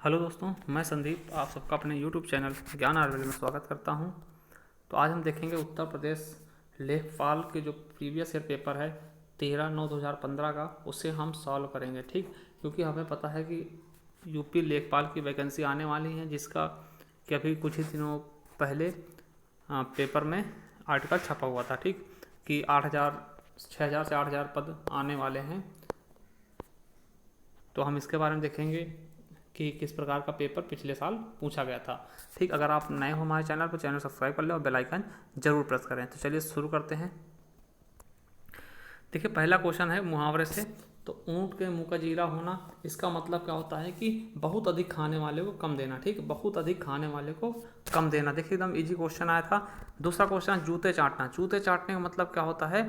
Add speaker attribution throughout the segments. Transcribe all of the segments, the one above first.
Speaker 1: Hello दोस्तों, मैं संदीप आप सबका अपने यूट्यूब चैनल ज्ञान आयुर्वेद में स्वागत करता हूं। तो आज हम देखेंगे उत्तर प्रदेश लेखपाल के जो प्रीवियस ईयर पेपर है 13/9/2015 का, उसे हम सॉल्व करेंगे। ठीक, क्योंकि हमें पता है कि यूपी लेखपाल की वैकेंसी आने वाली है, जिसका कि अभी कुछ ही दिनों पहले पेपर में आर्टिकल छपा हुआ था। ठीक, कि 6,000 से 8,000 पद आने वाले हैं। तो हम इसके बारे में देखेंगे कि किस प्रकार का पेपर पिछले साल पूछा गया था। ठीक, अगर आप नए हो हमारे चैनल पर, चैनल सब्सक्राइब कर लें और बेल आइकन जरूर प्रेस करें। तो चलिए शुरू करते हैं। देखिए, पहला क्वेश्चन है मुहावरे से। तो ऊंट के मुंह का जीरा होना, इसका मतलब क्या होता है कि बहुत अधिक खाने वाले को कम देना। ठीक, बहुत अधिक खाने वाले को कम देना। देखिए, एकदम इजी क्वेश्चन आया था। दूसरा क्वेश्चन, जूते चाटना। जूते चाटने का मतलब क्या होता है?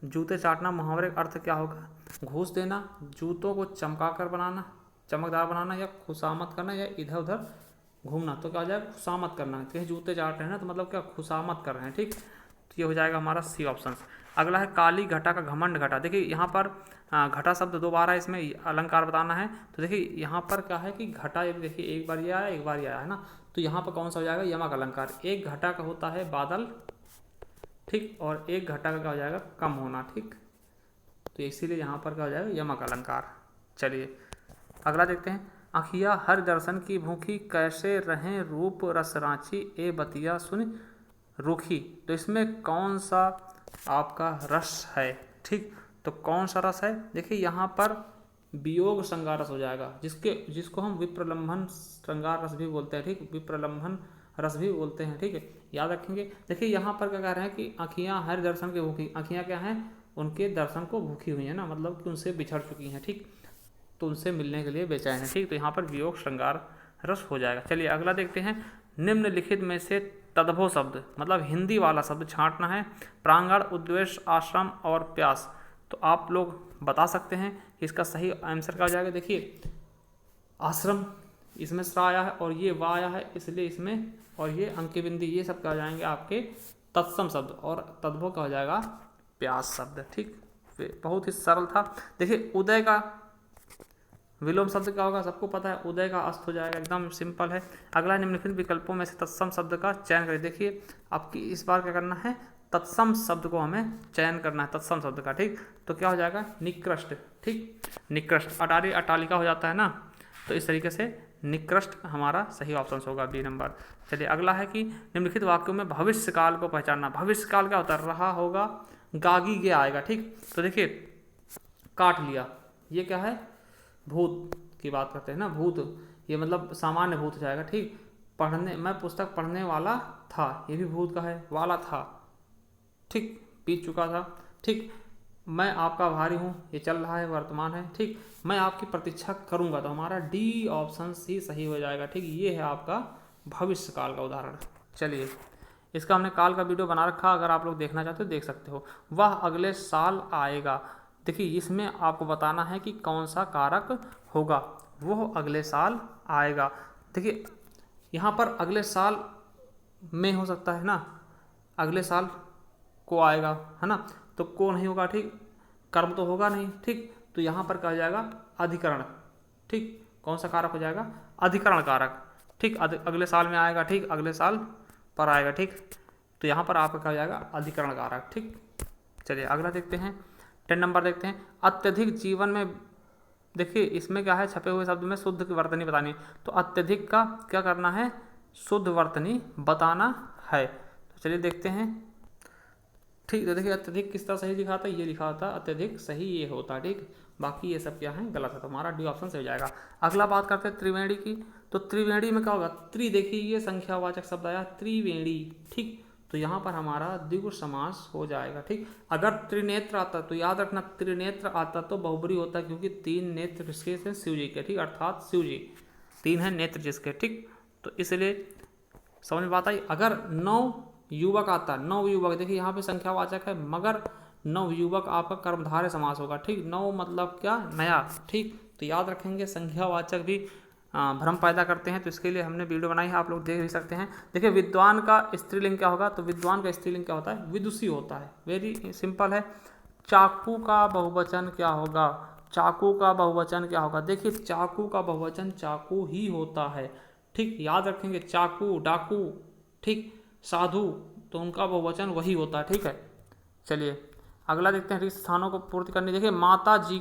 Speaker 1: जूते चाटना मुहावरे का अर्थ क्या होगा? घूस देना, जूतों को चमकाकर बनाना, चमकदार बनाना, या खुशामत करना, या इधर उधर घूमना। तो क्या हो जाएगा? खुशामत करना है। तो जूते चाट रहे हैं ना, तो मतलब क्या? खुशामत कर रहे हैं। ठीक, तो ये हो जाएगा हमारा सी ऑप्शन। अगला है काली घटा का घमंड घटा। देखिए यहाँ पर घटा शब्द 2 बार है, इसमें अलंकार बताना है। तो देखिए यहाँ पर क्या है कि घटा, देखिए एक बार ये आया, एक बार ये आया है ना। तो यहाँ पर कौन सा हो जाएगा? यमक अलंकार। एक घटा का होता है बादल, ठीक, और एक घटा का क्या हो जाएगा? कम होना। ठीक, तो इसीलिए यहाँ पर क्या हो जाएगा? यमक अलंकार। चलिए अगला देखते हैं। अखिया हर दर्शन की भूखी, कैसे रहें रूप रस रांची, ए बतिया सुन रूखी। तो इसमें कौन सा आपका रस है? ठीक, तो कौन सा रस है? देखिए यहाँ पर वियोग श्रृंगार रस हो जाएगा, जिसको हम विप्रलंभन श्रृंगार रस भी बोलते हैं। ठीक, विप्रलंभन रस भी बोलते हैं। ठीक है, याद रखेंगे। देखिए यहाँ पर क्या कह रहे हैं कि अखियाँ हर दर्शन के भूखी। अखियाँ क्या हैं? उनके दर्शन को भूखी हुई है ना, मतलब कि उनसे बिछड़ चुकी हैं। ठीक, तो उनसे मिलने के लिए बेचैन है। ठीक, तो यहाँ पर वियोग श्रृंगार रस हो जाएगा। चलिए अगला देखते हैं। निम्नलिखित में से तद्भव शब्द, मतलब हिंदी वाला शब्द छांटना है। प्रांगण, उद्देश्य, आश्रम और प्यास। तो आप लोग बता सकते हैं कि इसका सही आंसर क्या हो जाएगा। देखिए आश्रम, इसमें स्रा आया है और ये वा आया है, इसलिए इसमें, और ये अंकी बिंदी, ये सब क्या हो जाएंगे आपके तत्सम शब्द, और तद्भव क्या हो जाएगा? प्यास शब्द। ठीक, बहुत ही सरल था। देखिए उदय का विलोम शब्द क्या होगा? सबको पता है, उदय का अस्त हो जाएगा। एकदम सिंपल है। अगला, निम्नलिखित विकल्पों में से तत्सम शब्द का चयन करें। देखिए आपकी इस बार क्या करना है? तत्सम शब्द को हमें चयन करना है, तत्सम शब्द का। ठीक, तो क्या हो जाएगा? निकृष्ट। ठीक, निकृष्ट, अटारी अटालिका हो जाता है ना, तो इस तरीके से निकृष्ट हमारा सही ऑप्शन होगा, बी नंबर। चलिए अगला है कि निम्नलिखित वाक्यों में भविष्य काल को पहचानना। भविष्य काल क्या होता है? रहा होगा, गागी गे आएगा। ठीक, तो देखिए काट लिया, ये क्या है? भूत की बात करते हैं ना, भूत, ये मतलब सामान्य भूत हो जाएगा। ठीक, पढ़ने, मैं पुस्तक पढ़ने वाला था, ये भी भूत का है, वाला था। ठीक, बीत चुका था। ठीक, मैं आपका आभारी हूँ, ये चल रहा है, वर्तमान है। ठीक, मैं आपकी प्रतीक्षा करूंगा, तो हमारा डी ऑप्शन ही सही हो जाएगा। ठीक, ये है आपका भविष्य काल का उदाहरण। चलिए इसका हमने काल का वीडियो बना रखा, अगर आप लोग देखना चाहते हो देख सकते हो। वह अगले साल आएगा। देखिए इसमें आपको बताना है कि कौन सा कारक होगा। वो अगले साल आएगा। देखिए यहाँ पर अगले साल में हो सकता है ना, अगले साल को आएगा, है ना, तो को नहीं होगा। ठीक, कर्म तो होगा नहीं। ठीक, तो यहाँ पर क्या हो जाएगा? अधिकरण। ठीक, कौन सा कारक हो जाएगा? अधिकरण कारक। ठीक, अगले साल में आएगा। ठीक, अगले साल पर आएगा। ठीक, तो यहाँ पर आपका क्या हो जाएगा? अधिकरण कारक। ठीक, चलिए अगला देखते हैं। 10 नंबर देखते हैं। अत्यधिक जीवन में, देखिए इसमें क्या है? छपे हुए शब्द में शुद्ध की वर्तनी बतानी है। तो अत्यधिक का क्या करना है? शुद्ध वर्तनी बताना है। तो चलिए देखते हैं। ठीक, तो देखिए अत्यधिक किस तरह सही लिखा था? ये लिखा था अत्यधिक सही ये होता। ठीक, बाकी ये सब क्या है? गलत है, तो हमारा डी ऑप्शन सही हो जाएगा। अगला बात करते हैं त्रिवेणी की। तो त्रिवेणी में क्या होगा? त्रि, देखिए ये संख्यावाचक शब्द आया, त्रिवेणी। ठीक, तो यहाँ पर हमारा द्विगु समास हो जाएगा। ठीक, अगर त्रिनेत्र आता तो याद रखना, त्रिनेत्र आता तो बहुब्री होता, क्योंकि 3 नेत्र किसके हैं? शिव जी के। ठीक, अर्थात शिव जी 3 है नेत्र जिसके। ठीक, तो इसलिए समझ में बात आई। अगर 9 युवक आता, 9 युवक, देखिए यहाँ पे संख्यावाचक है, मगर 9 युवक आपका कर्मधारय समास होगा। ठीक, 9 मतलब क्या? नया। ठीक, तो याद रखेंगे संख्यावाचक भी भ्रम पैदा करते हैं, तो इसके लिए हमने वीडियो बनाई है, आप लोग देख भी सकते हैं। देखिए विद्वान का स्त्रीलिंग क्या होगा? तो विद्वान का स्त्रीलिंग क्या होता है? विदुषी होता है। वेरी सिंपल है। चाकू का बहुवचन क्या होगा? चाकू का बहुवचन क्या होगा? देखिए चाकू का बहुवचन चाकू ही होता है, ठीक, याद रखेंगे, चाकू, डाकू, ठीक, साधु, तो उनका बहुवचन वही होता है, ठीक है। चलिए अगला देखते हैं रिक्त स्थानों को पूर्ति करनी। देखिए माता जी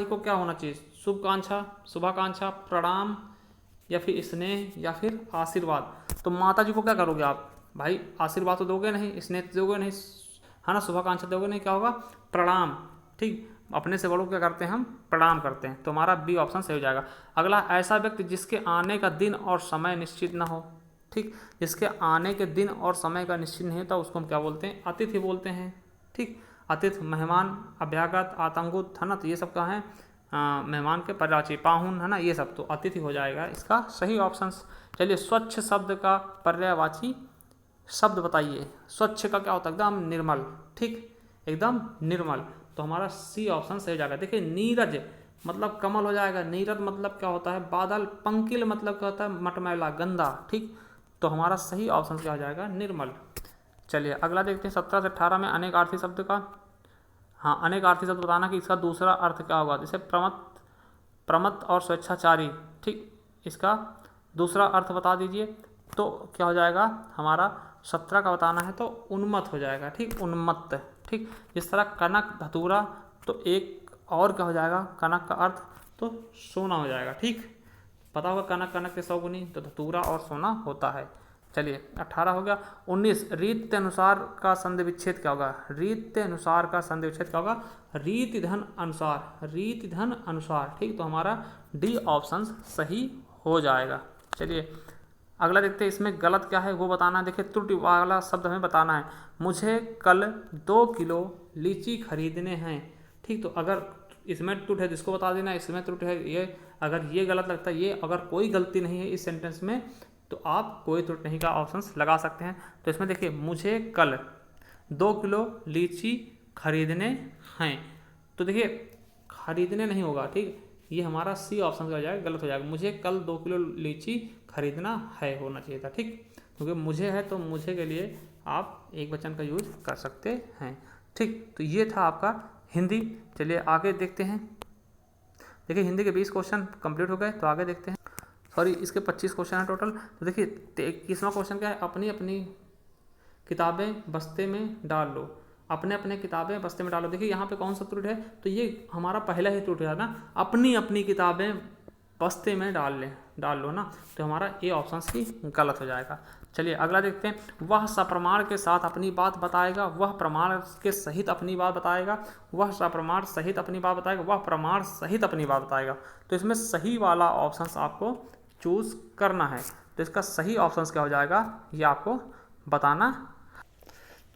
Speaker 1: को क्या होना चाहिए? शुभकांक्षा, शुभाकांक्षा, प्रणाम, या फिर स्नेह, या फिर आशीर्वाद। तो माता जी को क्या करोगे आप? भाई आशीर्वाद तो दोगे नहीं, स्नेह तो दोगे नहीं, है ना, शुभाकांक्षा दोगे नहीं, क्या होगा? प्रणाम, ठीक, अपने से बड़ों को क्या करते हैं हम? प्रणाम करते हैं। तो हमारा बी ऑप्शन सही हो जाएगा। अगला, ऐसा व्यक्ति जिसके आने का दिन और समय निश्चित न हो, ठीक, जिसके आने के दिन और समय का निश्चित नहीं होता उसको हम क्या बोलते हैं? अतिथि बोलते हैं, ठीक। अतिथि, मेहमान, अभ्यागत, आतंकुत, है ना, तो ये सब क्या है? मेहमान के पर्यायवाची, पाहुन, है ना, ये सब तो अतिथि हो जाएगा इसका सही ऑप्शन। चलिए स्वच्छ शब्द का पर्यायवाची शब्द बताइए। स्वच्छ का क्या होता है? एकदम निर्मल, ठीक, एकदम निर्मल, तो हमारा सी ऑप्शन सही हो जाएगा। देखिए नीरज मतलब कमल हो जाएगा, नीरज मतलब क्या होता है? बादल, पंकिल मतलब क्या होता है? मटमैला, गंदा, ठीक, तो हमारा सही ऑप्शन क्या हो जाएगा? निर्मल। चलिए अगला देखते हैं 17 से 18 में अनेकार्थी शब्द का, हाँ, अनेकार्थी शब्द बताना कि इसका दूसरा अर्थ क्या होगा। जैसे प्रमत्त और स्वेच्छाचारी, ठीक, इसका दूसरा अर्थ बता दीजिए। तो क्या हो जाएगा हमारा? 17 का बताना है तो उन्मत्त हो जाएगा, ठीक, उन्मत्त, ठीक। जिस तरह कनक, धतूरा, तो एक और क्या हो जाएगा? कनक का अर्थ तो सोना हो जाएगा, ठीक, पता होगा कनक, कनक के 100 गुनी, तो धतूरा और सोना होता है। चलिए 18 हो गया। 19, रीत अनुसार का संधि विच्छेद क्या होगा? रीत अनुसार का संधि विच्छेद क्या होगा? रीति धन अनुसार, रीति धन अनुसार, ठीक, तो हमारा डी ऑप्शन सही हो जाएगा। चलिए अगला देखते हैं, इसमें गलत क्या है वो बताना है। देखिए त्रुटि वाला शब्द हमें बताना है। मुझे कल 2 किलो लीची खरीदने हैं, ठीक, तो अगर इसमें त्रुटि है जिसको बता देना, इसमें त्रुटि है, ये अगर ये गलत लगता है, ये अगर कोई गलती नहीं है इस सेंटेंस में, तो आप कोई त्रुटि नहीं का ऑप्शन लगा सकते हैं। तो इसमें देखिए मुझे कल 2 किलो लीची खरीदने हैं, तो देखिए खरीदने नहीं होगा, ठीक, ये हमारा सी ऑप्शन हो जाएगा, गलत हो जाएगा। मुझे कल 2 किलो लीची खरीदना है होना चाहिए था, ठीक, क्योंकि मुझे है तो मुझे के लिए आप एक वचन का यूज कर सकते हैं, ठीक। तो ये था आपका हिंदी। चलिए आगे देखते हैं। देखिए हिंदी के 20 क्वेश्चन कंप्लीट हो गए, तो आगे देखते हैं। सॉरी, इसके 25 क्वेश्चन हैं टोटल। तो देखिए 21वां क्वेश्चन क्या है? अपनी अपनी किताबें बस्ते में डाल लो, अपने अपने किताबें बस्ते में डालो। देखिए यहाँ पे कौन सा त्रुटि है? तो ये हमारा पहला ही त्रुटि है ना, अपनी अपनी किताबें बस्ते में डाल लो ना, तो हमारा ए ऑप्शन ही गलत हो जाएगा। चलिए अगला देखते हैं। वह सप्रमाण के साथ अपनी बात बताएगा, वह प्रमाण के सहित अपनी बात बताएगा, वह सप्रमाण सहित अपनी बात बताएगा, वह प्रमाण सहित अपनी बात बताएगा। तो इसमें सही वाला ऑप्शन आपको चूज करना है। तो इसका सही ऑप्शन क्या हो जाएगा ये आपको बताना।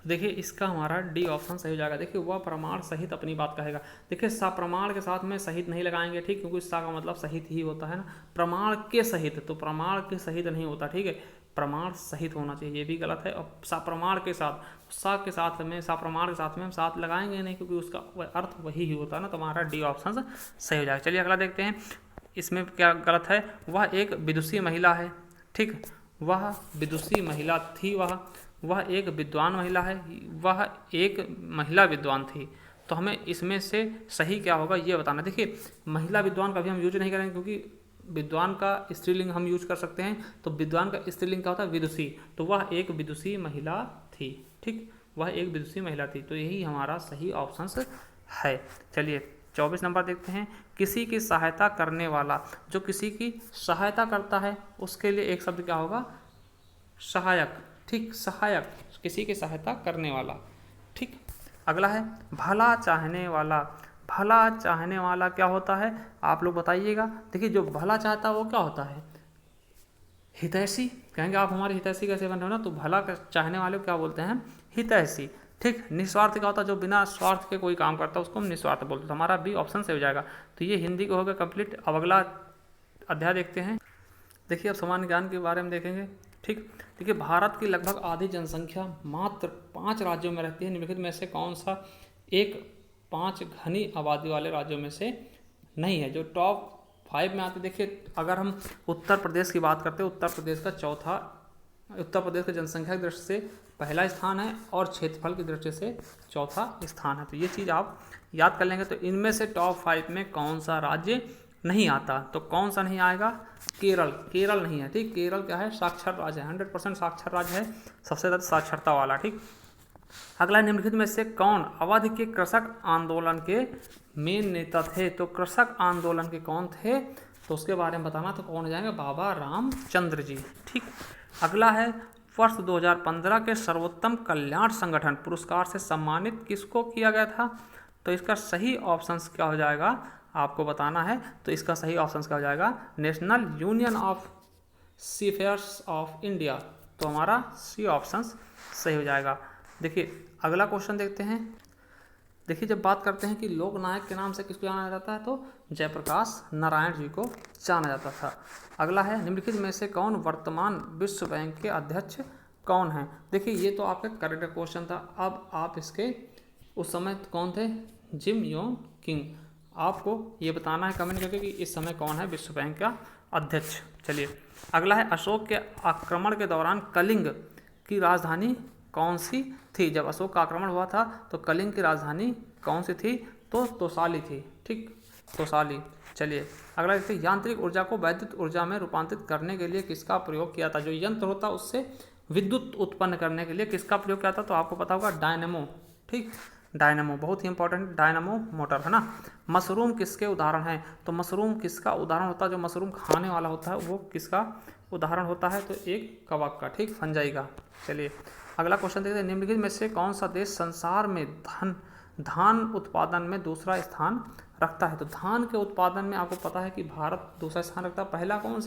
Speaker 1: देखिए इसका हमारा डी ऑप्शन सही हो जाएगा। देखिए वह प्रमाण सहित अपनी बात कहेगा। देखिए सप्रमाण के साथ में सहित नहीं लगाएंगे, ठीक, क्योंकि सा का मतलब सहित ही होता है ना। प्रमाण के सहित, तो प्रमाण के सहित नहीं होता, ठीक है, प्रमाण सहित होना चाहिए, ये भी गलत है। और सप्रमाण के साथ, सा के साथ में, सप्रमाण के साथ में हम साथ लगाएंगे नहीं, क्योंकि उसका अर्थ वही ही होता है ना, तो हमारा डी ऑप्शन सही हो जाएगा। चलिए अगला देखते हैं, इसमें क्या गलत है। वह एक विदुषी महिला है, ठीक, वह विदुषी महिला थी, वह एक विद्वान महिला है, वह एक महिला विद्वान थी। तो हमें इसमें से सही क्या होगा ये बताना। देखिए महिला विद्वान का भी हम यूज नहीं करेंगे, क्योंकि विद्वान का स्त्रीलिंग हम यूज कर सकते हैं। तो विद्वान का स्त्रीलिंग क्या होता है? विदुषी। तो वह एक विदुषी महिला थी, ठीक, वह एक विदुषी महिला थी। तो यही हमारा सही ऑप्शन है। चलिए 24 नंबर देखते हैं। किसी की सहायता करने वाला, जो किसी की सहायता करता है उसके लिए एक शब्द क्या होगा? सहायक, ठीक, सहायक, किसी की सहायता करने वाला, ठीक। अगला है भला चाहने वाला। भला चाहने वाला क्या होता है आप लोग बताइएगा। देखिए जो भला चाहता है वो क्या होता है? हितैषी। कहेंगे आप हमारे हितैषी कैसे बन रहे हो ना, तो भला चाहने वाले को क्या बोलते हैं? हितैषी, ठीक। निस्वार्थ क्या होता है? जो बिना स्वार्थ के कोई काम करता है उसको हम निस्वार्थ बोलते हैं। तो हमारा बी ऑप्शन से हो जाएगा। तो ये हिंदी को हो गया कंप्लीट। अब अगला अध्याय देखते हैं। देखिए अब सामान्य ज्ञान के बारे में देखेंगे, ठीक। देखिए भारत की लगभग आधी जनसंख्या मात्र 5 राज्यों में रहती है। निम्नलिखित में से कौन सा एक 5 घनी आबादी वाले राज्यों में से नहीं है, जो टॉप 5 में आते? देखिए अगर हम उत्तर प्रदेश की बात करते हैं, उत्तर प्रदेश का चौथा उत्तर प्रदेश की जनसंख्या की दृष्टि से पहला स्थान है और क्षेत्रफल की दृष्टि से चौथा स्थान है। तो ये चीज़ आप याद कर लेंगे। तो इनमें से टॉप 5 में कौन सा राज्य नहीं आता? तो कौन सा नहीं आएगा? केरल। केरल नहीं है, ठीक। केरल क्या है? साक्षर राज्य है, 100% साक्षर राज्य है, सबसे ज़्यादा साक्षरता वाला, ठीक। अगला, निम्नलिखित में से कौन अवध के कृषक आंदोलन के मेन नेता थे? तो कृषक आंदोलन के कौन थे? तो उसके बारे में बताना। तो कौन हो जाएंगे? बाबा रामचंद्र जी, ठीक। अगला है, वर्ष 2015 के सर्वोत्तम कल्याण संगठन पुरस्कार से सम्मानित किसको किया गया था? तो इसका सही ऑप्शन क्या हो जाएगा आपको बताना है। तो इसका सही ऑप्शन क्या हो जाएगा? National Union of Seafarers of India. तो हमारा सी ऑप्शन सही हो जाएगा। देखिए अगला क्वेश्चन देखते हैं। देखिए जब बात करते हैं कि लोक नायक के नाम से किसको जाना जाता है, तो जयप्रकाश नारायण जी को जाना जाता था। अगला है, निम्नलिखित में से कौन वर्तमान विश्व बैंक के अध्यक्ष कौन हैं? देखिए ये तो आपका करेक्ट क्वेश्चन था। अब आप इसके उस समय कौन थे? Jim Yong Kim. आपको ये बताना है कमेंट करके कि इस समय कौन है विश्व बैंक का अध्यक्ष। चलिए अगला है, अशोक के आक्रमण के दौरान कलिंग की राजधानी कौन सी थी? जब अशोक का आक्रमण हुआ था तो कलिंग की राजधानी कौन सी थी? तो तोसाली थी, ठीक, तोसाली। चलिए अगला देखते हैं, यांत्रिक ऊर्जा को वैद्युत ऊर्जा में रूपांतरित करने के लिए किसका प्रयोग किया था? जो यंत्र होता है उससे विद्युत उत्पन्न करने के लिए किसका प्रयोग किया था? तो आपको पता होगा डायनेमो, ठीक, डायनेमो बहुत ही इंपॉर्टेंट, डायनेमो मोटर है ना। मशरूम किसके उदाहरण हैं? तो मशरूम किसका उदाहरण होता है? जो मशरूम खाने वाला होता है वो किसका उदाहरण होता है? तो एक कवक का, ठीक, फंजाई का। चलिए अगला क्वेश्चन देखते हैं, निम्नलिखित में से कौन सा देश संसार में धान उत्पादन में दूसरा स्थान रखता है? तो धान के उत्पादन में आपको पता है कि भारत दूसरा स्थान रखता है। पहला कौन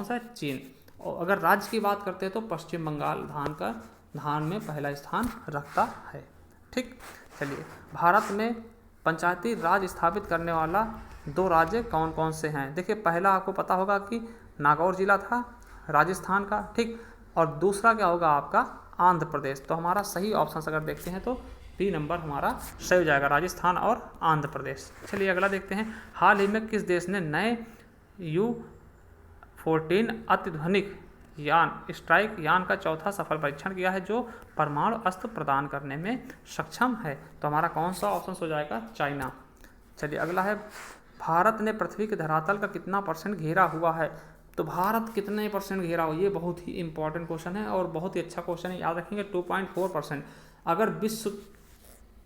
Speaker 1: सा है? चीन। और अगर राज्य की बात करते हैं तो पश्चिम बंगाल धान में पहला स्थान रखता है, ठीक। चलिए भारत में पंचायती राज स्थापित करने वाला 2 राज्य कौन कौन से हैं? देखिए पहला आपको पता होगा कि नागौर जिला था राजस्थान का, ठीक, और दूसरा क्या होगा आपका? आंध्र प्रदेश। तो हमारा सही ऑप्शन अगर देखते हैं तो बी नंबर हमारा सही हो जाएगा, राजस्थान और आंध्र प्रदेश। चलिए अगला देखते हैं, हाल ही में किस देश ने नए U-14 अत्याधुनिक यान स्ट्राइक यान का चौथा सफल परीक्षण किया है जो परमाणु अस्त्र प्रदान करने में सक्षम है? तो हमारा कौन सा ऑप्शन हो जाएगा? चाइना। चलिए अगला है, भारत ने पृथ्वी के धरातल का कितना % घेरा हुआ है? तो भारत कितने % घेरा हुआ? ये बहुत ही इंपॉर्टेंट क्वेश्चन है और बहुत ही अच्छा क्वेश्चन है, याद रखेंगे। 2.4%। अगर विश्व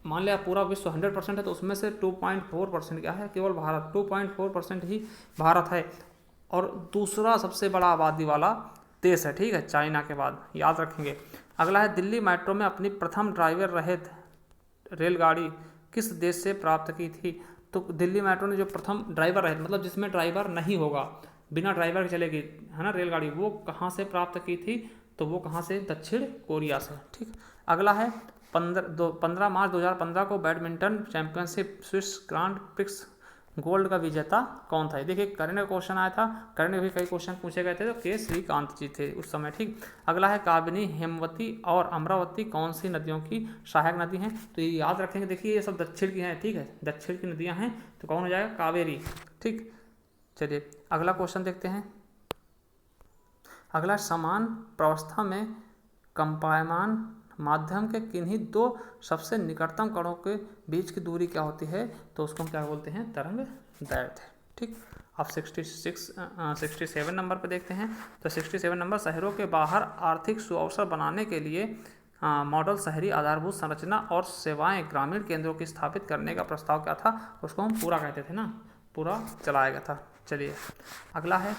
Speaker 1: मान लिया पूरा विश्व 100% है तो उसमें से 2.4% क्या है? केवल भारत, 2.4% ही भारत है और दूसरा सबसे बड़ा आबादी वाला देश है, ठीक है, चाइना के बाद, याद रखेंगे। अगला है, दिल्ली मेट्रो में अपनी प्रथम ड्राइवर रहित रेलगाड़ी किस देश से प्राप्त की थी? तो दिल्ली मेट्रो ने जो प्रथम ड्राइवर रहित मतलब जिसमें ड्राइवर नहीं होगा, बिना ड्राइवर के चलेगी, है ना, रेलगाड़ी, वो कहाँ से प्राप्त की थी? तो वो कहाँ से? दक्षिण कोरिया से, ठीक। अगला है, 15 मार्च 2015 को badminton championship Swiss grand prix gold का विजेता कौन था? देखिए करंट क्वेश्चन आया था, करंट में भी कई क्वेश्चन पूछे गए थे, तो के श्रीकांत जी थे उस समय, ठीक। अगला है, काबिनी, हेमवती और अमरावती कौन सी नदियों की सहायक नदी हैं? तो ये याद रखेंगे, देखिए ये सब दक्षिण की हैं, ठीक है, दक्षिण की नदियां हैं, तो कौन हो जाएगा? कावेरी, ठीक। चलिए अगला क्वेश्चन देखते हैं। अगला, समान प्रावस्था में कंपायमान माध्यम के किन्हीं 2 सबसे निकटतम कणों के बीच की दूरी क्या होती है? तो उसको हम क्या बोलते हैं? तरंग दैर्ध्य, ठीक। अब 67 नंबर पर देखते हैं। तो 67 नंबर, शहरों के बाहर आर्थिक सुअवसर बनाने के लिए मॉडल शहरी आधारभूत संरचना और सेवाएं ग्रामीण केंद्रों की स्थापित करने का प्रस्ताव क्या था? उसको हम पूरा कहते थे ना, पूरा चलाया गया था। चलिए अगला है,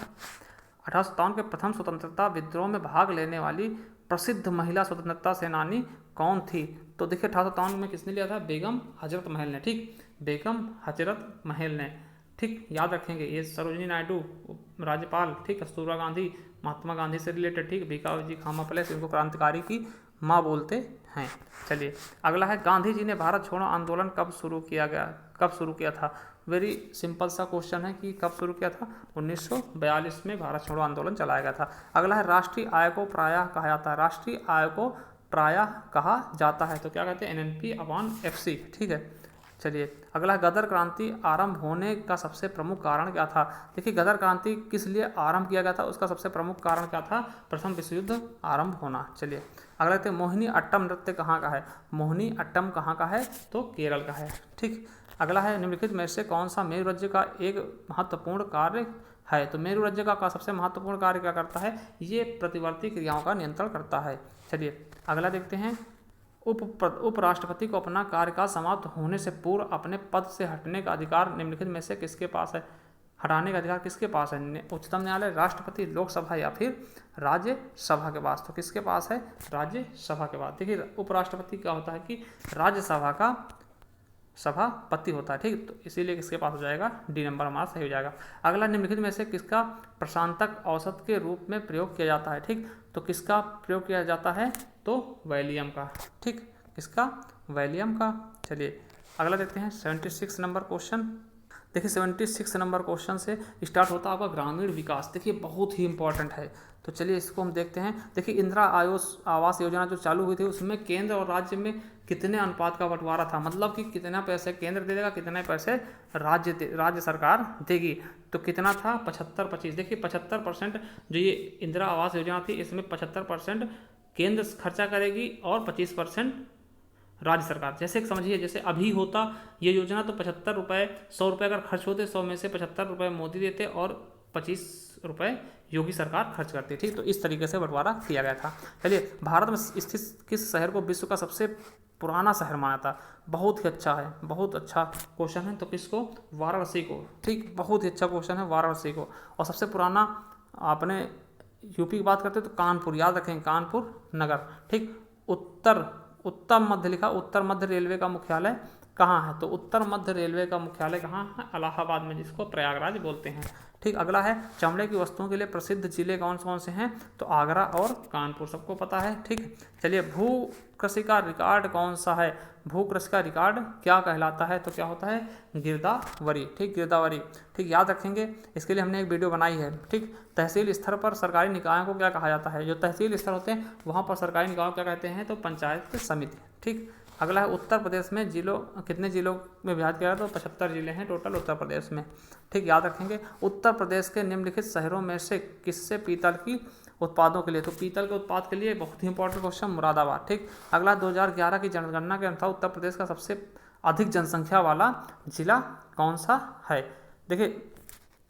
Speaker 1: 1857 के प्रथम स्वतंत्रता विद्रोह में भाग लेने वाली प्रसिद्ध महिला स्वतंत्रता सेनानी कौन थी? तो देखिए 1857 में किसने लिया था? बेगम हजरत महल ने, ठीक, बेगम हजरत महल ने, ठीक, याद रखेंगे। ये सरोजिनी नायडू राज्यपाल, ठीक, कस्तूरबा गांधी महात्मा गांधी से रिलेटेड, ठीक, भीखाजी खामा प्लेस, इनको क्रांतिकारी की माँ बोलते हैं। चलिए अगला है, गांधी जी ने भारत छोड़ो आंदोलन कब शुरू किया था? वेरी सिंपल सा क्वेश्चन है कि कब शुरू किया था? 1942 में भारत छोड़ो आंदोलन चलाया गया था। अगला है, राष्ट्रीय आय को प्रायः कहा जाता है? राष्ट्रीय आय को प्रायः कहा जाता है तो क्या कहते हैं? NNP/FC, ठीक है, चलिए अगला है, गदर क्रांति आरंभ होने का सबसे प्रमुख कारण क्या था। देखिए गदर क्रांति किस लिए आरंभ किया गया था, उसका सबसे प्रमुख कारण क्या था, प्रथम विश्व युद्ध आरंभ होना। चलिए अगला देखते हैं, मोहिनी अट्टम नृत्य कहाँ का है। मोहिनी अट्टम कहाँ का है, तो केरल का है। ठीक, अगला है, निम्नलिखित में से कौन सा मेरु राज्य का एक महत्वपूर्ण कार्य है। तो मेरु राज्य का सबसे महत्वपूर्ण कार्य क्या करता है, ये प्रतिवर्ती क्रियाओं का नियंत्रण करता है। चलिए अगला देखते हैं, उपराष्ट्रपति को अपना कार्यकाल समाप्त होने से पूर्व अपने पद से हटने का अधिकार निम्नलिखित में से किसके पास है। हटाने का अधिकार किसके पास है, उच्चतम न्यायालय, राष्ट्रपति, लोकसभा या फिर राज्यसभा के पास। तो किसके पास है, राज्यसभा के पास। देखिए उपराष्ट्रपति क्या होता है कि राज्यसभा का सभापति होता है। ठीक, तो इसीलिए किसके पास हो जाएगा, डी नंबर हमारा सही हो जाएगा। अगला, निम्नलिखित में से किसका प्रशांतक औसत के रूप में प्रयोग किया जाता है। ठीक, तो किसका प्रयोग किया जाता है, तो वैलियम का। ठीक, किसका, वैलियम का। चलिए अगला देखते हैं 76 नंबर क्वेश्चन। देखिए 76 नंबर क्वेश्चन से स्टार्ट होता है आपका ग्रामीण विकास। देखिए बहुत ही इंपॉर्टेंट है, तो चलिए इसको हम देखते हैं। देखिए इंदिरा आवास योजना जो चालू हुई थी उसमें केंद्र और राज्य में कितने अनुपात का बंटवारा था, मतलब कि कितना पैसे केंद्र दे देगा, कितने पैसे राज्य सरकार देगी। तो कितना था, 75-25। देखिए 75% जो ये इंदिरा आवास योजना थी इसमें 75% केंद्र खर्चा करेगी और 25% राज्य सरकार। जैसे समझिए जैसे अभी होता ये योजना तो 75 रुपये, 100 रुपये अगर खर्च होते, 100 में से 75 रुपये मोदी देते और 25 रुपये योगी सरकार खर्च करती। ठीक, तो इस तरीके से बंटवारा किया गया था। चलिए भारत में स्थित किस शहर को विश्व का सबसे पुराना शहर माना था। बहुत ही अच्छा है, बहुत अच्छा क्वेश्चन है। तो किसको, वाराणसी को। ठीक, बहुत ही अच्छा क्वेश्चन है, वाराणसी को। और सबसे पुराना आपने यूपी की बात करते तो कानपुर, याद रखें कानपुर नगर। ठीक, उत्तर मध्य लिखा, उत्तर मध्य रेलवे का मुख्यालय कहाँ है, तो उत्तर मध्य रेलवे का मुख्यालय कहाँ है, इलाहाबाद में, जिसको प्रयागराज बोलते हैं। ठीक, अगला है, चमड़े की वस्तुओं के लिए प्रसिद्ध जिले कौन कौन से हैं, तो आगरा और कानपुर, सबको पता है। ठीक, चलिए भू कृषि का रिकॉर्ड कौन सा है, भू कृषि का रिकॉर्ड क्या कहलाता है, तो क्या होता है, गिरदावरी। ठीक, गिरदावरी। ठीक, याद रखेंगे, इसके लिए हमने एक वीडियो बनाई है। ठीक, तहसील स्तर पर सरकारी निकायों को क्या कहा जाता है, जो तहसील स्तर होते हैं वहाँ पर सरकारी निकायों क्या कहते हैं, तो पंचायत समिति। ठीक, अगला है, उत्तर प्रदेश में कितने जिलों में विभाजित किया गया, तो 75 जिले हैं टोटल उत्तर प्रदेश में। ठीक, याद रखेंगे, उत्तर प्रदेश के निम्नलिखित शहरों में से किससे पीतल की उत्पादों के लिए, तो पीतल के उत्पाद के लिए बहुत ही इंपॉर्टेंट क्वेश्चन, मुरादाबाद। ठीक, अगला 2011 की जनगणना के अनुसार उत्तर प्रदेश का सबसे अधिक जनसंख्या वाला जिला कौन सा है। देखिए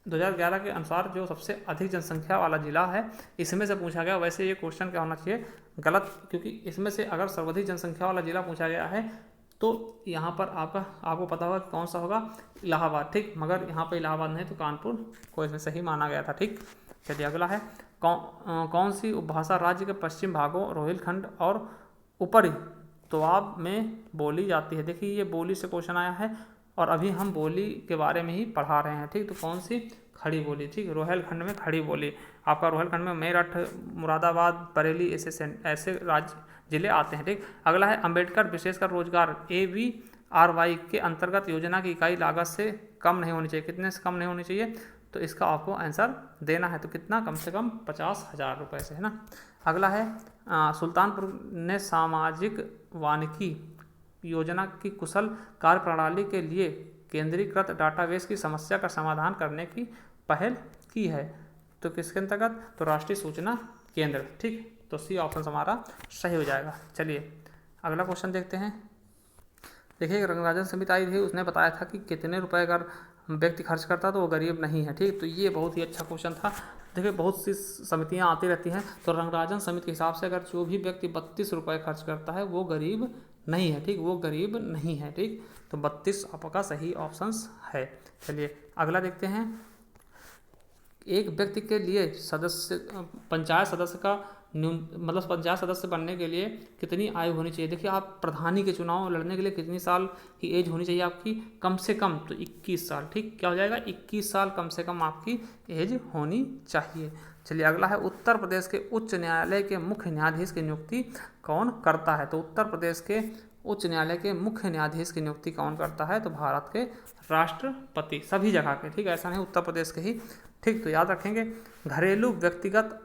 Speaker 1: 2011 के अनुसार जो सबसे अधिक जनसंख्या वाला जिला है इसमें से पूछा गया। वैसे ये क्वेश्चन क्या होना चाहिए, गलत, क्योंकि इसमें से अगर सर्वाधिक जनसंख्या वाला जिला पूछा गया है तो यहाँ पर आपको पता होगा कौन सा होगा, इलाहाबाद। ठीक, मगर यहाँ पर इलाहाबाद नहीं तो कानपुर को इसमें सही माना गया था। ठीक, चलिए अगला है, कौन सी उपभाषा राज्य के पश्चिम भागों, रोहिलखंड और ऊपरी दोआब में बोली जाती है। देखिए ये बोली से क्वेश्चन आया है और अभी हम बोली के बारे में ही पढ़ा रहे हैं। ठीक, तो कौन सी, खड़ी बोली। ठीक, रोहिलखंड में खड़ी बोली। आपका रोहिलखंड में मेरठ, मुरादाबाद, बरेली ऐसे राज्य जिले आते हैं। ठीक, अगला है, अंबेडकर विशेषकर रोजगार AVRY के अंतर्गत योजना की इकाई लागत से कम नहीं होनी चाहिए। कितने से कम नहीं होनी चाहिए, तो इसका आपको आंसर देना है, तो कितना, कम से कम 50,000 रुपये से, है ना। अगला है, सुल्तानपुर ने सामाजिक वानिकी योजना की कुशल कार्यप्रणाली के लिए केंद्रीकृत डाटाबेस की समस्या का समाधान करने की पहल की है। तो किसके अंतर्गत, तो राष्ट्रीय सूचना केंद्र। ठीक, तो सी ऑप्शन हमारा सही हो जाएगा। चलिए अगला क्वेश्चन देखते हैं। देखिए रंगराजन समिति आई थी, उसने बताया था कि कितने रुपए अगर व्यक्ति खर्च करता तो वो गरीब नहीं है। ठीक, तो ये बहुत ही अच्छा क्वेश्चन था। देखिए बहुत सी समितियां आती रहती हैं, तो रंगराजन समिति के हिसाब से अगर जो भी व्यक्ति 32 रुपये खर्च करता है वो गरीब नहीं है। ठीक, वो गरीब नहीं है। ठीक, तो 32 आपका सही ऑप्शंस है। चलिए अगला देखते हैं, एक व्यक्ति के लिए पंचायत सदस्य का मतलब पंचायत सदस्य बनने के लिए कितनी आयु होनी चाहिए। देखिए आप प्रधानी के चुनाव लड़ने के लिए कितनी साल की एज होनी चाहिए आपकी, कम से कम तो 21 साल। ठीक, क्या हो जाएगा, 21 साल कम से कम आपकी एज होनी चाहिए। चलिए अगला है, उत्तर प्रदेश के उच्च न्यायालय के मुख्य न्यायाधीश की नियुक्ति कौन करता है। तो उत्तर प्रदेश के उच्च न्यायालय के मुख्य न्यायाधीश की नियुक्ति कौन करता है, तो भारत के राष्ट्रपति, सभी जगह के। ठीक, ऐसा नहीं उत्तर प्रदेश के ही। ठीक, तो याद रखेंगे, घरेलू व्यक्तिगत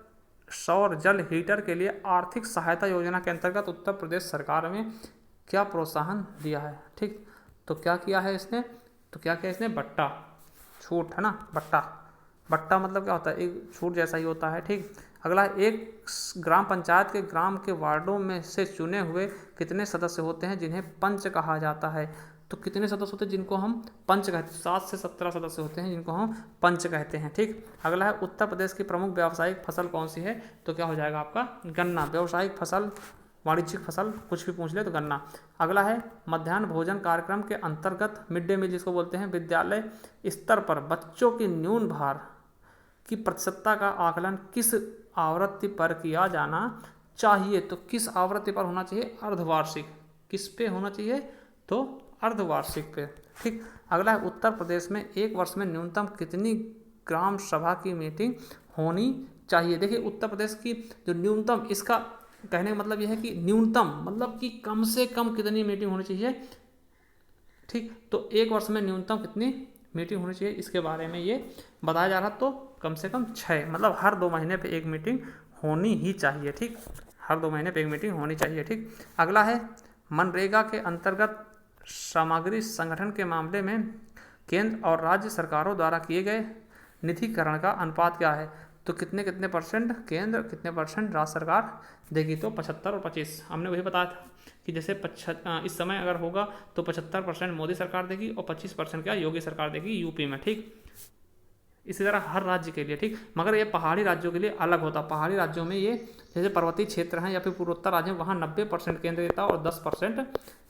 Speaker 1: सौर जल हीटर के लिए आर्थिक सहायता योजना के अंतर्गत उत्तर प्रदेश सरकार में क्या प्रोत्साहन दिया है। ठीक, तो क्या किया है इसने, तो क्या किया इसने, बट्टा छूट है ना, बट्टा, बट्टा मतलब क्या होता है, एक छूट जैसा ही होता है, ठीक। अगला, एक ग्राम पंचायत के ग्राम के वार्डों में से चुने हुए कितने सदस्य होते हैं जिन्हें पंच कहा जाता है। तो कितने सदस्य होते हैं जिनको हम पंच कहते हैं, 7 से 17 सदस्य होते हैं जिनको हम पंच कहते हैं, ठीक। अगला है, उत्तर प्रदेश की प्रमुख व्यावसायिक फसल कौन सी है, तो क्या हो जाएगा आपका गन्ना। व्यावसायिक फसल, वाणिज्यिक फसल, कुछ भी पूछ ले तो गन्ना। अगला है, मध्याह्न भोजन कार्यक्रम के अंतर्गत मिड डे मील जिसको बोलते हैं, विद्यालय स्तर पर बच्चों की न्यून भार की प्रतिशतता का आकलन किस आवृत्ति पर किया जाना चाहिए। तो किस आवृत्ति पर होना चाहिए, अर्धवार्षिक। किस पे होना चाहिए, तो अर्धवार्षिक पे, ठीक। अगला है, उत्तर प्रदेश में एक वर्ष में न्यूनतम कितनी ग्राम सभा की मीटिंग होनी चाहिए। देखिए उत्तर प्रदेश की जो न्यूनतम, इसका कहने का मतलब यह है कि न्यूनतम मतलब कि कम से कम कितनी मीटिंग होनी चाहिए, ठीक। तो एक वर्ष में न्यूनतम कितनी मीटिंग होनी चाहिए, इसके बारे में ये बताया जा रहा। तो कम से कम 6, मतलब हर 2 महीने पे एक मीटिंग होनी ही चाहिए, ठीक। हर 2 महीने पे एक मीटिंग होनी चाहिए, ठीक। अगला है, मनरेगा के अंतर्गत सामग्री संगठन के मामले में केंद्र और राज्य सरकारों द्वारा किए गए निधिकरण का अनुपात क्या है। तो कितने कितने परसेंट केंद्र, कितने परसेंट राज्य सरकार देगी। तो 75 और 25, हमने वही बताया था कि जैसे इस समय अगर होगा तो 75% मोदी सरकार देगी और 25% क्या योगी सरकार देगी यूपी में, ठीक। इसी तरह हर राज्य के लिए, ठीक। मगर ये पहाड़ी राज्यों के लिए अलग होता। पहाड़ी राज्यों में ये जैसे पर्वतीय क्षेत्र हैं या फिर पूर्वोत्तर राज्य हैं, वहाँ 90% केंद्र देता है और 10%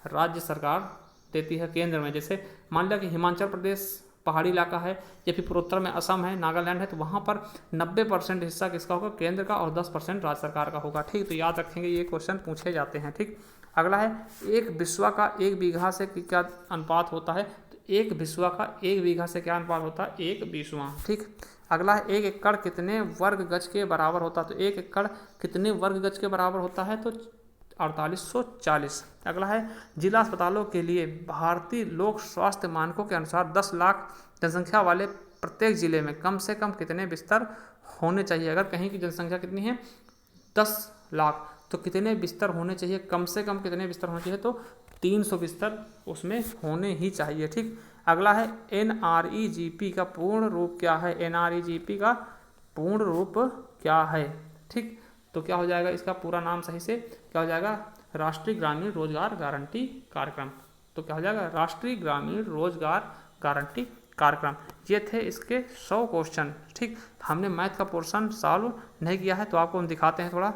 Speaker 1: राज्य सरकार देती है केंद्र में। जैसे मान लिया कि हिमाचल प्रदेश पहाड़ी इलाका है या फिर पूर्वोत्तर में असम है, नागालैंड है, तो वहाँ पर 90% हिस्सा किसका होगा, केंद्र का, और 10% राज्य सरकार का होगा, ठीक। तो याद रखेंगे, ये क्वेश्चन पूछे जाते हैं, ठीक। अगला है, एक बिस्वा का 1 बीघा से क्या अनुपात होता है। तो 1 बिस्वा का 1 बीघा से क्या अनुपात होता है, 1 बीसवां, ठीक। अगला है, 1 एकड़ कितने वर्ग गज के बराबर होता है। तो 1 एकड़ कितने वर्ग गज के बराबर होता है, तो 4840। अगला है, जिला अस्पतालों के लिए भारतीय लोक स्वास्थ्य मानकों के अनुसार 10 लाख जनसंख्या वाले प्रत्येक जिले में कम से कम कितने बिस्तर होने चाहिए। अगर कहीं की जनसंख्या कितनी है, 10 लाख, तो कितने बिस्तर होने चाहिए, कम से कम कितने बिस्तर होने चाहिए, तो 300 बिस्तर उसमें होने ही चाहिए, ठीक। अगला है, NREGP का पूर्ण रूप क्या है। NREGP का पूर्ण रूप क्या है, ठीक। तो क्या हो जाएगा, इसका पूरा नाम सही से क्या हो जाएगा, राष्ट्रीय ग्रामीण रोजगार गारंटी कार्यक्रम। तो क्या हो जाएगा, राष्ट्रीय ग्रामीण रोजगार गारंटी कार्यक्रम। ये थे इसके 100 क्वेश्चन, ठीक। हमने मैथ का पोर्शन सॉल्व नहीं किया है, तो आपको हम दिखाते हैं थोड़ा।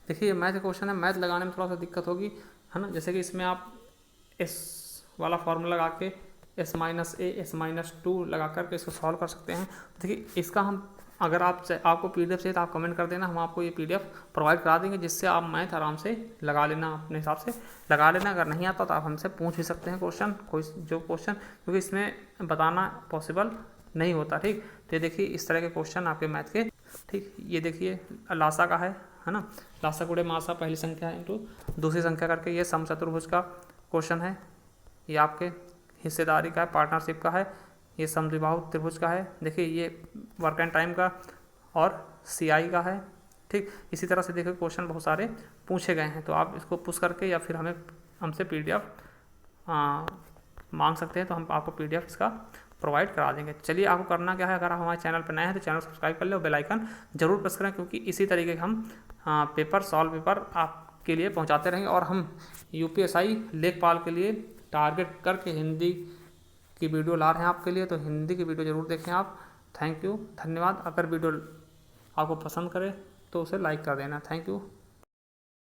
Speaker 1: देखिए मैथ का क्वेश्चन है, मैथ लगाने में थोड़ा सा दिक्कत होगी, है ना। जैसे कि इसमें आप एस वाला फार्मूला लगा के S-A S-2 लगा करके इसको सॉल्व कर सकते हैं। देखिए इसका हम, अगर आपको PDF चाहिए तो आप कमेंट कर देना, हम आपको ये PDF प्रोवाइड करा देंगे, जिससे आप मैथ आराम से लगा लेना, अपने हिसाब से लगा लेना। अगर नहीं आता तो आप हमसे पूछ भी सकते हैं क्वेश्चन, कोई जो क्वेश्चन, क्योंकि इसमें बताना पॉसिबल नहीं होता, ठीक। तो ये देखिए इस तरह के क्वेश्चन आपके मैथ के, ठीक। ये देखिए लासा का है ना, लासा गुणे मासा पहली संख्या इंटू दूसरी संख्या करके ये समचतुर्भुज का क्वेश्चन है। ये आपके हिस्सेदारी का है, पार्टनरशिप का है, ये समद्विबाहु त्रिभुज का है। देखिए ये वर्क एंड टाइम का और CI का है, ठीक। इसी तरह से देखिए क्वेश्चन बहुत सारे पूछे गए हैं, तो आप इसको पुश करके या फिर हमसे PDF मांग सकते हैं, तो हम आपको PDF इसका प्रोवाइड करा देंगे। चलिए आपको करना क्या है, अगर आप हमारे चैनल पर नए हैं तो चैनल सब्सक्राइब कर ले और बेल आइकन जरूर प्रेस करें, क्योंकि इसी तरीके के हम सॉल्व पेपर आपके लिए पहुंचाते रहेंगे। और हम UPSI लेखपाल के लिए टारगेट करके हिंदी की वीडियो ला रहे हैं आपके लिए, तो हिंदी की वीडियो ज़रूर देखें आप। थैंक यू, धन्यवाद। अगर वीडियो आपको पसंद करे तो उसे लाइक कर देना। Thank you.